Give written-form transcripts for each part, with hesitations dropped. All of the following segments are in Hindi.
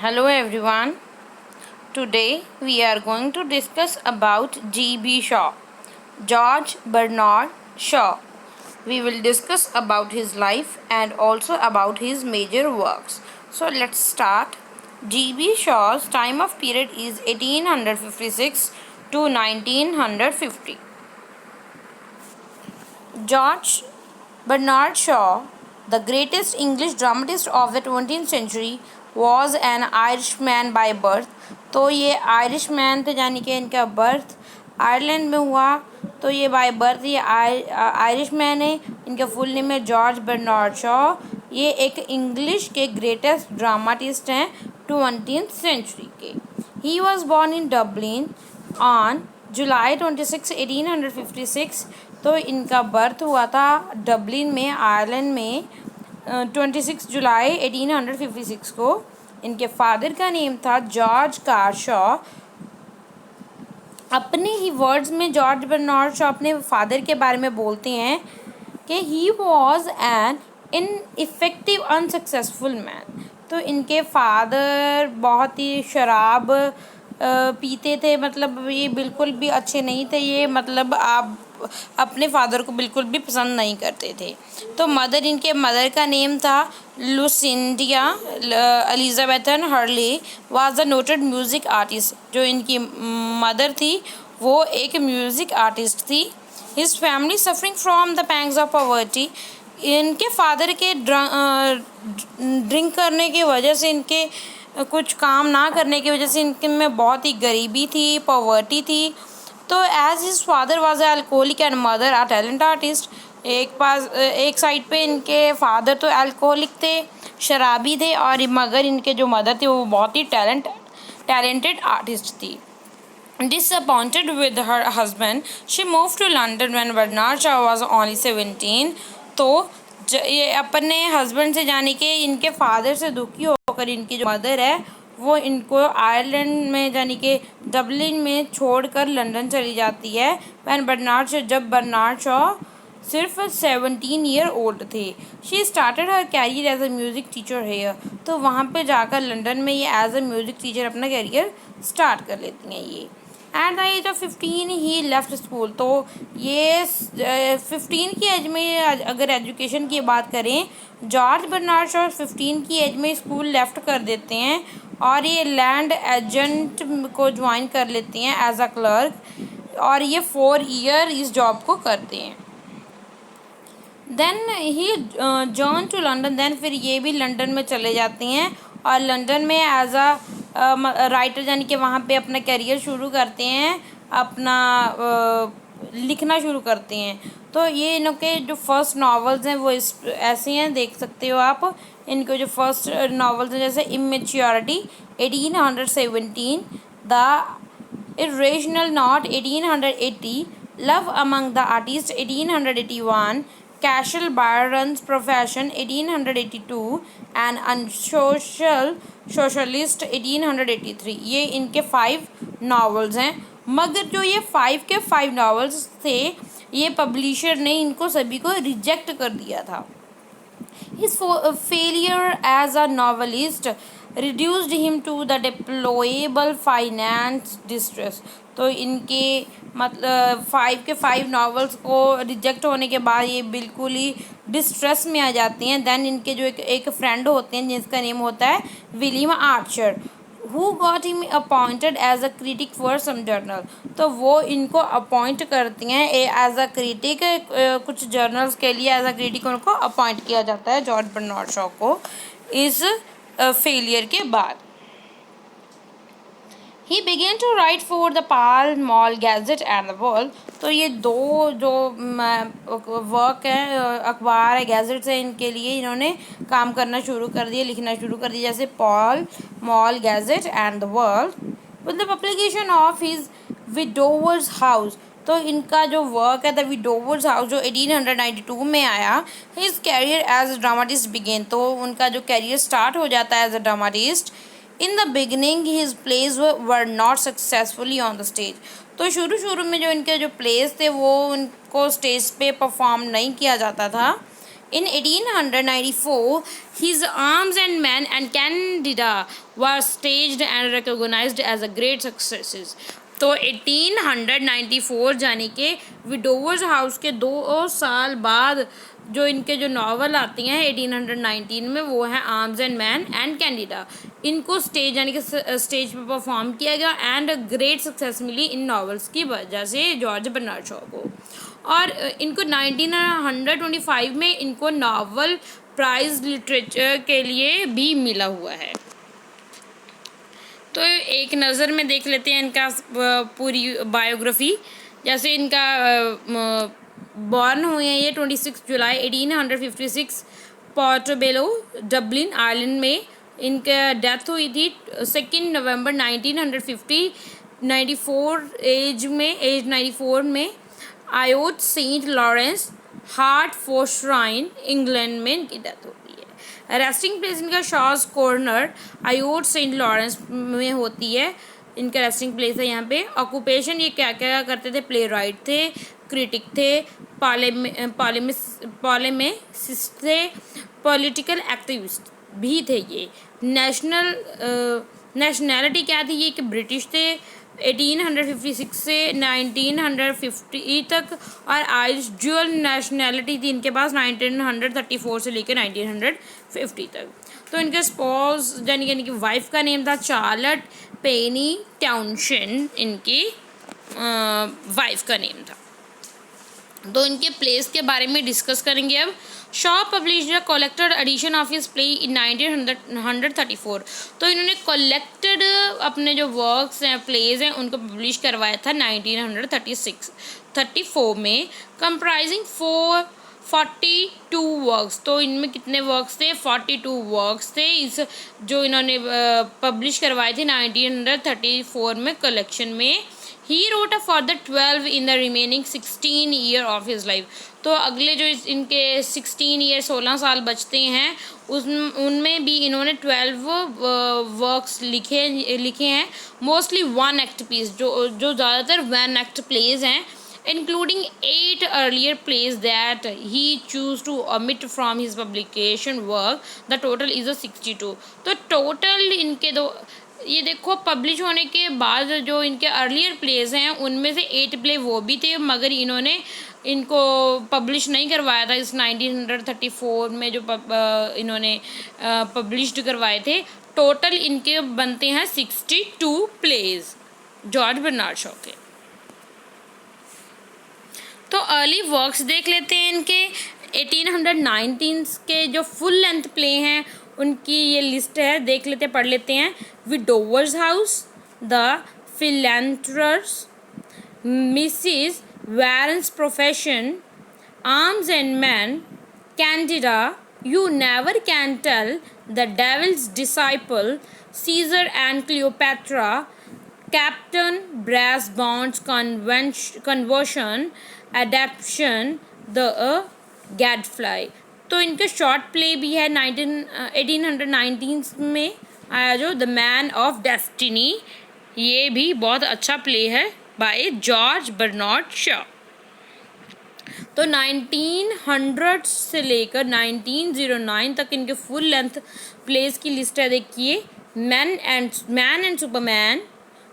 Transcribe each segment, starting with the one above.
Hello everyone. Today we are going to discuss about G.B. Shaw, George Bernard Shaw. We will discuss about his life and also about his major works. So let's start. G.B. Shaw's time of period is 1856 to 1950. George Bernard Shaw, the greatest English dramatist of the 20th century, was an Irishman by birth. तो ये Irishman थे, यानी कि इनका बर्थ आयरलैंड में हुआ। तो ये बाय बर्थ ये आयरिशमैन है। इनका फुल नेम है जॉर्ज बर्नार्ड शॉ। ये एक इंग्लिश के ग्रेटेस्ट ड्रामाटिस्ट हैं 20th सेंचुरी के। He was born in Dublin on July 26, 1856। तो इनका बर्थ हुआ था डब्लिन में, आयरलैंड में 26 जुलाई 1856 को। इनके फादर का नेम था जॉर्ज कार शॉ। अपने ही वर्ड्स में जॉर्ज बर्नार्ड शॉ अपने फादर के बारे में बोलते हैं कि he was an ineffective unsuccessful man. तो इनके फादर बहुत ही शराब पीते थे, मतलब ये बिल्कुल भी अच्छे नहीं थे। ये मतलब आप अपने फादर को बिल्कुल भी पसंद नहीं करते थे। तो इनके मदर का नेम था Lucinda Elizabeth Hurley was a noted music artist. जो इनकी मदर थी वो एक म्यूज़िक आर्टिस्ट थी। His family suffering from the pangs of poverty. इनके फादर के ड्रिंक करने की वजह से, इनके कुछ काम ना करने की वजह से इनके में बहुत ही गरीबी थी, पॉवर्टी थी। तो as his father was alcoholic and mother a talent artist. एक साइड पे इनके फादर तो अल्कोहलिक थे, शराबी थे, और मगर इनके जो मदर थी वो बहुत ही टैलेंटेड आर्टिस्ट थी। Disappointed with her husband, she moved to London when Bernard Shaw was only 17. तो ये अपने हस्बैंड से जाने के इनके फादर से दुखी होकर इनकी जो मदर है वो इनको आयरलैंड में यानी कि डब्लिन में छोड़कर लंदन चली जाती है। जब बर्नार्ड शॉ सिर्फ 17 ईयर ओल्ड थे। She started her career as a music teacher here. तो वहाँ पे जाकर लंदन में ये एज अ म्यूज़िक टीचर अपना कैरियर स्टार्ट कर लेती हैं ये। एट द एज ऑफ 15 ही लेफ्ट स्कूल। तो ये 15 की एज में अगर एजुकेशन की बात करें, जॉर्ज बर्नार्ड शॉ 15 की एज में स्कूल लेफ्ट कर देते हैं और ये लैंड एजेंट को ज्वाइन कर लेती हैं एज अ क्लर्क, और ये 4 ईयर इस जॉब को करते हैं। Then he journeyed to London. Then फिर ये भी लंदन में चले जाते हैं और लंदन में एज अ राइटर यानी कि वहाँ पे अपना करियर शुरू करते हैं, अपना लिखना शुरू करते हैं। तो ये इनके जो फर्स्ट नॉवेल्स हैं वो ऐसे हैं, देख सकते हो आप। इनके जो फर्स्ट नॉवेल्स हैं जैसे immaturity 1817, the irrational not 1880, love among the artist 1881, castle Byron's profession 1882 and unsocial socialist 1883। ये इनके 5 नॉवेल्स हैं। मगर जो ये 5 नॉवेल्स थे ये पब्लिशर ने इनको सभी को रिजेक्ट कर दिया था। His failure as a novelist reduced him to the deplorable finance distress। तो इनके मतलब 5 नॉवेल्स को रिजेक्ट होने के बाद ये बिल्कुल ही डिस्ट्रेस में आ जाती हैं। देन इनके जो एक फ्रेंड होते हैं जिसका नेम होता है William Archer, who got him appointed as a critic for some journal. तो वो इनको अपॉइंट करती हैं एज अ क्रिटिक, कुछ जर्नल्स के लिए एज अ क्रिटिक उनको अपॉइंट किया जाता है जॉर्ज बर्नार्ड शॉ को इस फेलियर के बाद। He began to write for the Pall Mall Gazette and the world. तो ये दो जो वर्क हैं, अखबार है, गैजेट्स हैं, इनके लिए इन्होंने काम करना शुरू कर दिया, लिखना शुरू कर दिया, जैसे Pall Mall Gazette and the world with the publication of his Widowers' House. तो इनका जो वर्क है द विडोवर्स हाउस जो 1892 में आया। His career as a dramatist began. तो उनका जो कैरियर स्टार्ट हो जाता है as a dramatist. In the beginning his plays were not successfully on the stage. तो शुरू में जो इनके जो प्लेस थे वो उनको स्टेज पे परफॉर्म नहीं किया जाता था। In 1894, his Arms and Men and Candida were staged and recognized as a great successes. तो 1894 जाने के विडोवर्स हाउस के 2 साल बाद जो इनके जो नावल आती हैं 1819 में, वो है Arms and Man and Candida. इनको स्टेज यानी कि स्टेज पे परफॉर्म किया गया एंड ग्रेट सक्सेस मिली इन नावल्स की वजह से जॉर्ज बर्नार्ड शॉ को। और इनको 1925 में इनको नावल प्राइज़ लिटरेचर के लिए भी मिला हुआ है। तो एक नज़र में देख लेते हैं इनका पूरी बायोग्राफी। जैसे इनका बॉर्न हुए हैं ये 26 जुलाई 1856 पोर्टोबेलो डबलिन आयरलैंड में। इनका डेथ हुई थी 2 नवंबर 1950 एज 94 में Ayot Saint Lawrence Hertfordshire England में इनकी डेथ होती है। रेस्टिंग प्लेस इनका Shaw's Corner Ayot Saint Lawrence में होती है, इनका रेस्टिंग प्लेस है यहाँ पे। ऑक्यूपेशन ये क्या क्या करते थे, प्ले राइट थे, क्रिटिक थे, पॉलेमिस्ट थे, पॉलिटिकल एक्टिविस्ट भी थे ये। नेशनैलिटी क्या थी ये कि ब्रिटिश थे 1856 से 1950 तक, और आयरिश ड्यूअल नेशनैलिटी थी इनके पास 1934 से लेकर 1950 तक। तो इनके स्पॉज यानी कि इनकी वाइफ का नेम था चार्लट पेनी टाउनशेंड, इनकी वाइफ का नेम था। तो इनके प्लेस के बारे में डिस्कस करेंगे अब। Shaw published the collected edition of his play in 1934। तो इन्होंने कलेक्टेड अपने जो वर्क्स हैं प्लेज हैं उनको पब्लिश करवाया था 1934 में, कंप्राइजिंग 42 वर्क्स। तो इनमें कितने वर्क्स थे, 42 वर्क्स थे इस जो इन्होंने पब्लिश करवाए थे 1934 में कलेक्शन में। He wrote a further 12 in the remaining 16 year of his life। तो अगले जो इनके 16 ईयर 16 साल बचते हैं उनमें भी इन्होंने 12 वर्क्स लिखे हैं। मोस्टली 1 एक्ट पीस, जो ज़्यादातर 1 एक्ट प्लेज हैं, including 8 earlier plays that he chose to omit from his publication work। The total is a 62। तो टोटल इनके ये देखो पब्लिश होने के बाद जो इनके अर्लियर प्लेज हैं उनमें से 8 प्ले वो भी थे, मगर इन्होंने इनको पब्लिश नहीं करवाया था इस 1934 में जो इन्होंने पब्लिश्ड करवाए थे। टोटल इनके बनते हैं 62 प्लेज जॉर्ज बर्नार्ड शॉ के। तो अर्ली वर्क्स देख लेते हैं इनके। 1819 के जो फुल लेंथ प्ले हैं उनकी ये लिस्ट है, देख लेते पढ़ लेते हैं। Widowers' House, the Philanderer, Mrs Warren's profession, arms and man, Candida, you never can tell, the devils disciple, Caesar and Cleopatra, captain Brassbound's conversion, adaptation, the gadfly. तो इनका शॉर्ट प्ले भी है 1819 में आया जो द मैन ऑफ डेस्टिनी, ये भी बहुत अच्छा प्ले है बाय जॉर्ज बर्नार्ड शॉ। तो 1900 से लेकर 1909 तक इनके फुल लेंथ प्लेस की लिस्ट है, देखिए। Man and superman,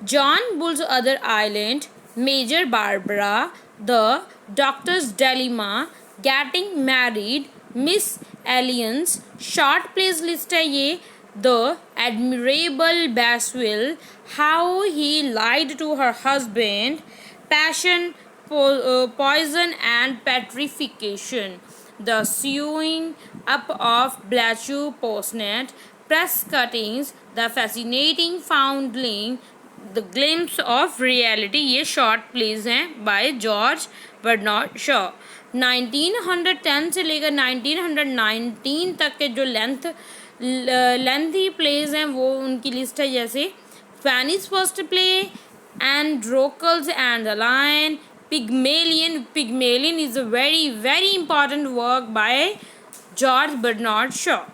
John Bull's other island, Major Barbara, the doctor's dilemma, getting married, misalliance. Short plays list है ये। The admirable Bashville, how he lied to her husband, passion, poison and petrification, the sewing up of Bletchley Posnet, press cuttings, the fascinating foundling, the glimpse of reality। ये शॉर्ट प्लेज हैं बाय जॉर्ज बर्नार्ड शॉ। 1910 से लेकर 1919 तक के जो लेंथी प्लेज हैं वो उनकी लिस्ट है, जैसे Fanny's first play, Androcles and the lion, Pygmalion is a very important work by George Bernard Shaw,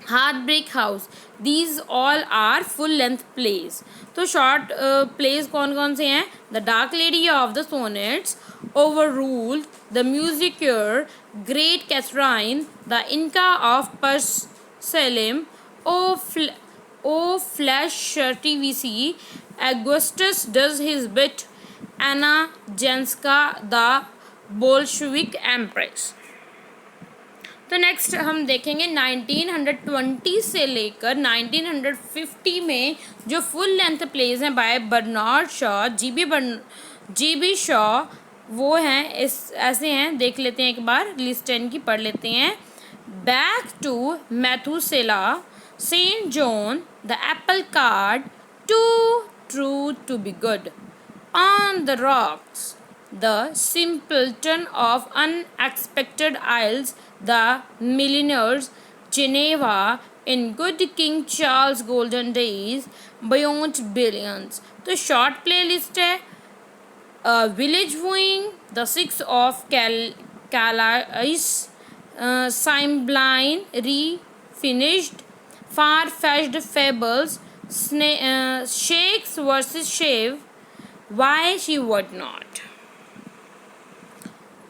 Heartbreak House। These all are full length plays। तो शॉर्ट प्लेज कौन कौन से हैं, the dark lady of the sonnets, overruled the musicier great Catherine, the Inca of Perselim, O Flash TVC, Augustus does his bit, Anna Jenska, the Bolshevik Empress. तो नेक्स्ट हम देखेंगे 1920 से लेकर 1950 में जो फुल लेंथ प्लेज हैं by Bernard Shaw, G B Shaw, वो हैं इस ऐसे हैं, देख लेते हैं एक बार, लिस्ट 10 की पढ़ लेते हैं. Back to Methuselah, Saint Joan, the apple cart, too true to be good, on the rocks, the simpleton of unexpected isles, the millionaires, Geneva, in good King Charles golden days, beyond billions. तो शॉर्ट प्ले लिस्ट है. Village wooing, the six of Calais, Cymbeline refinished, far-fetched fables, Shakes versus Shav, why she would not.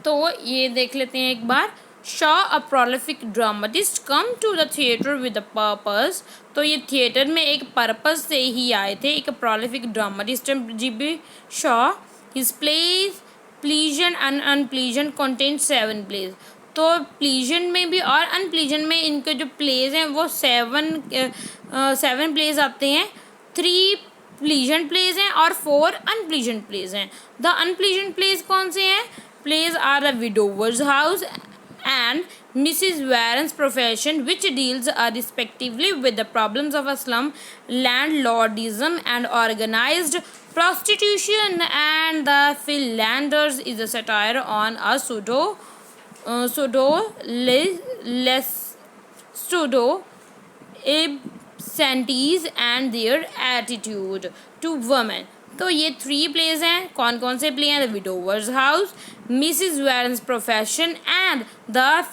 तो ये देख लेते हैं एक बार. Shaw a prolific dramatist come to the theatre with a purpose. तो ये थिएटर में एक पर्पस से ही आए थे. एक prolific dramatist G B. Shaw. His plays pleasant and unpleasant content 7 plays. तो प्लीजेंट में भी और अनप्लीजेंट में इनके जो प्लेज हैं वो 7 प्लेज आते हैं. 3 प्लीजेंट प्लेज हैं और 4 अनप्लीजेंट प्लेज हैं. द अनप्लीजेंट प्लेज कौन से हैं? Plays are The Widower's House and Mrs. Warren's Profession, which deals respectively with the problems of a slum, landlordism and organized prostitution, and The Philanders is a satire on a pseudo absentees and their attitude to women. तो ये 3 प्लेज हैं. कौन कौन से प्ले हैं? The Widowers' House, Mrs Warren's profession and the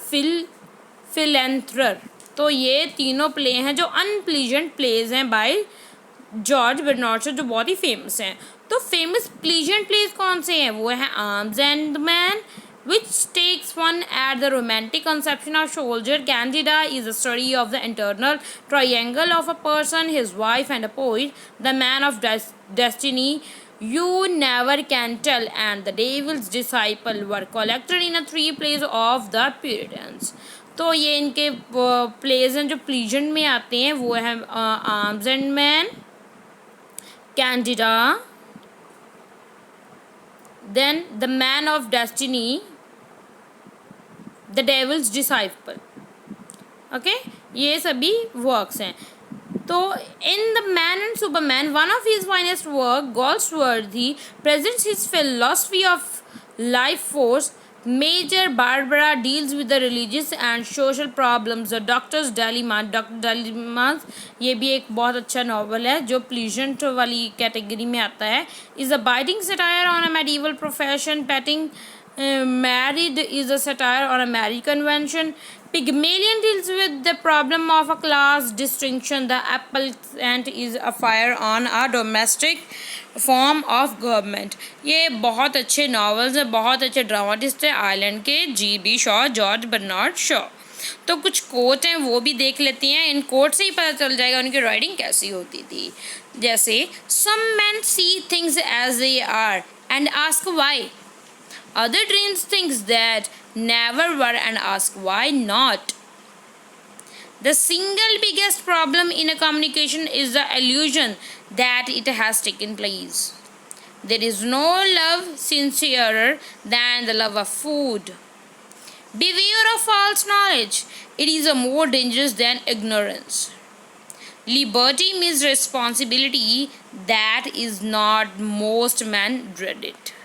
Philanderer. तो ये तीनों प्ले हैं जो अनप्लीजेंट प्लेज हैं बाय जॉर्ज बर्नार्ड शॉ, जो बहुत ही फेमस हैं. तो फेमस प्लीजेंट प्लेज कौन से हैं? वो हैं Arms and man, which takes one at the romantic conception of soldier. Candida is a study of the internal triangle of a person, his wife and a poet. The Man of Destiny, You Never Can Tell, and The Devil's Disciple were collected in a 3 plays of the Puritans. तो ये इनके प्लेज हैं जो प्लीजेंट में आते हैं. वो हैं Arms and man, Candida, then the Man of Destiny, the devils Disciple. Okay, ये सभी वर्क्स हैं. तो in the Man and Superman, one of his finest work, Goldsworthy presents his philosophy of life force. Major Barbara deals with the religious and social problems. The Doctor's Dilemma, ये भी एक बहुत अच्छा नॉवल है जो प्लीजेंट वाली कैटेगरी में आता है. Is a biting satire on a medieval profession. Petting Married is a satire on a marriage convention. Pygmalion deals with the problem of a class distinction. The Apple Ant is a fire on a domestic form of government. ये बहुत अच्छे नॉवेल्स हैं, बहुत अच्छे ड्रामाटिस्ट हैं आयरलैंड के, G B. Shaw, George Bernard Shaw. तो कुछ कोट हैं वो भी देख लेते हैं. इन कोट से ही पता चल जाएगा उनकी राइटिंग कैसी होती थी. जैसे some men see things as they are and ask why. Other dreams things that never were and ask why not. The single biggest problem in a communication is the illusion that it has taken place. There is no love sincerer than the love of food. Beware of false knowledge. It is a more dangerous than ignorance. Liberty means responsibility. That is not most men dread it.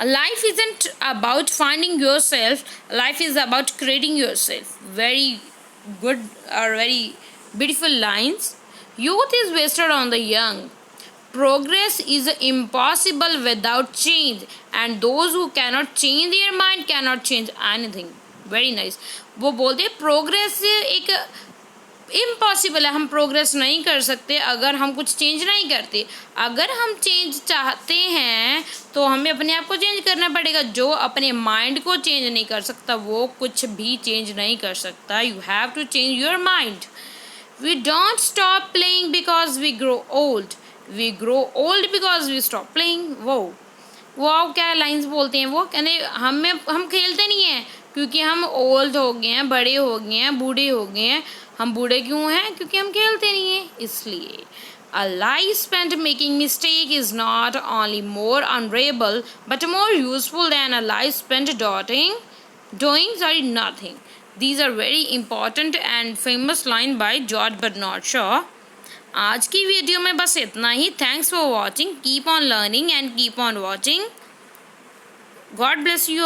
Life isn't about finding yourself. Life is about creating yourself. Very good or very beautiful lines. Youth is wasted on the young. Progress is impossible without change, and those who cannot change their mind cannot change anything. Very nice. वो बोलते हैं प्रोग्रेस एक इम्पॉसिबल है, हम प्रोग्रेस नहीं कर सकते अगर हम कुछ चेंज नहीं करते। अगर हम चेंज चाहते हैं तो हमें अपने आप को चेंज करना पड़ेगा। जो अपने माइंड को चेंज नहीं कर सकता वो कुछ भी चेंज नहीं कर सकता। You have to change your mind. We don't stop playing because we grow old, we grow old because we stop playing. वो क्या लाइंस बोलते हैं, वो कहते हम खेलते नहीं हैं क्योंकि हम ओल्ड हो गए हैं, बड़े हो गए हैं, बूढ़े हो गए हैं। हम बूढ़े क्यों हैं? क्योंकि हम खेलते नहीं हैं, इसलिए। A life spent making mistake is not only more honorable but more useful than a life spent doing nothing. These are very important and famous line by George Bernard Shaw. आज की वीडियो में बस इतना ही। Thanks for watching. Keep on learning and keep on watching. God bless you.